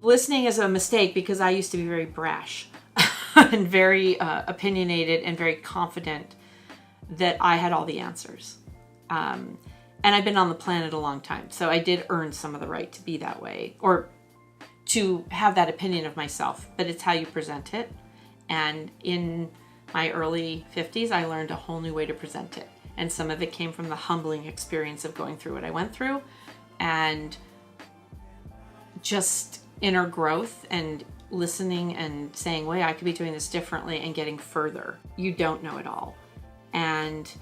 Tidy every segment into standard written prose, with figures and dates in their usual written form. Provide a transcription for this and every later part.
Listening is a mistake because I used to be very brash and very opinionated and very confident that I had all the answers. And I've been on the planet a long time, so I did earn some of the right to be that way, or to have that opinion of myself, but it's how you present it. And in my early 50s, I learned a whole new way to present it. And some of it came from the humbling experience of going through what I went through, and just inner growth and listening and saying, wait, I could be doing this differently, and getting further. You don't know it all. And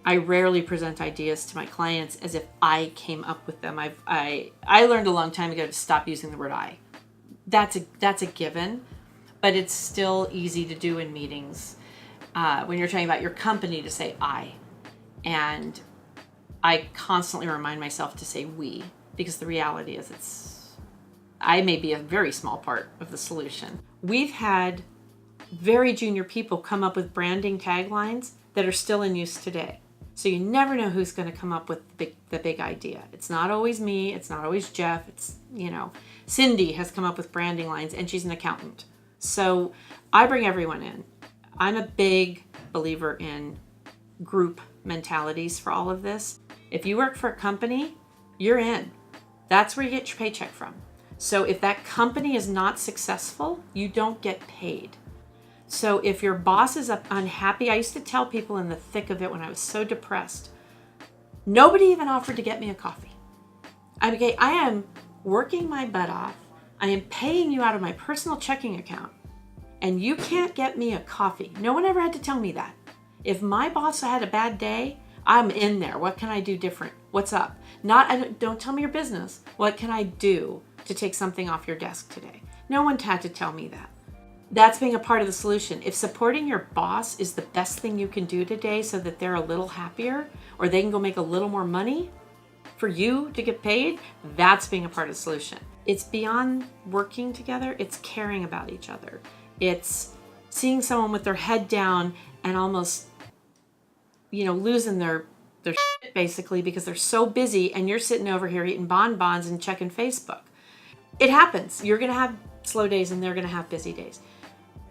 I rarely present ideas to my clients as if I came up with them. I learned a long time ago to stop using the word I. That's a given, but it's still easy to do in meetings when you're talking about your company to say I. And I constantly remind myself to say we, because the reality is I may be a very small part of the solution. We've had very junior people come up with branding taglines that are still in use today. So you never know who's going to come up with the big idea. It's not always me. It's not always Jeff. It's, Cindy has come up with branding lines, and she's an accountant. So I bring everyone in. I'm a big believer in group mentalities for all of this. If you work for a company, you're in. That's where you get your paycheck from. So if that company is not successful, you don't get paid. So if your boss is unhappy, I used to tell people in the thick of it when I was so depressed, nobody even offered to get me a coffee. I am working my butt off. I am paying you out of my personal checking account, and you can't get me a coffee. No one ever had to tell me that. If my boss had a bad day, I'm in there. What can I do different? What's up? Don't tell me your business. What can I do to take something off your desk today? No one had to tell me that. That's being a part of the solution. If supporting your boss is the best thing you can do today so that they're a little happier, or they can go make a little more money for you to get paid, that's being a part of the solution. It's beyond working together. It's caring about each other. It's seeing someone with their head down and almost, losing their shit basically because they're so busy, and you're sitting over here eating bonbons and checking Facebook. It happens. You're going to have slow days, and they're going to have busy days.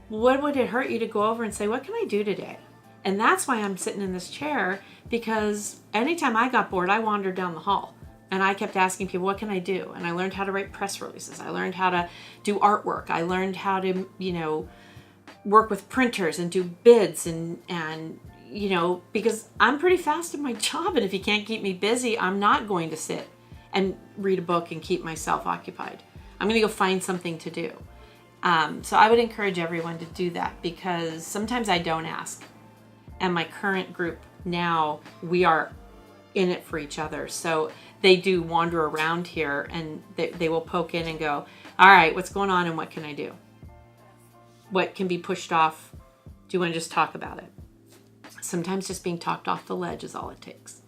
What would it hurt you to go over and say, what can I do today? And that's why I'm sitting in this chair, because anytime I got bored, I wandered down the hall and I kept asking people, what can I do? And I learned how to write press releases. I learned how to do artwork. I learned how to, work with printers and do bids and because I'm pretty fast at my job. And if you can't keep me busy, I'm not going to sit and read a book and keep myself occupied. I'm going to go find something to do. So I would encourage everyone to do that, because sometimes I don't ask. And my current group now, we are in it for each other. So they do wander around here, and they will poke in and go, all right, what's going on and what can I do? What can be pushed off? Do you want to just talk about it? Sometimes just being talked off the ledge is all it takes.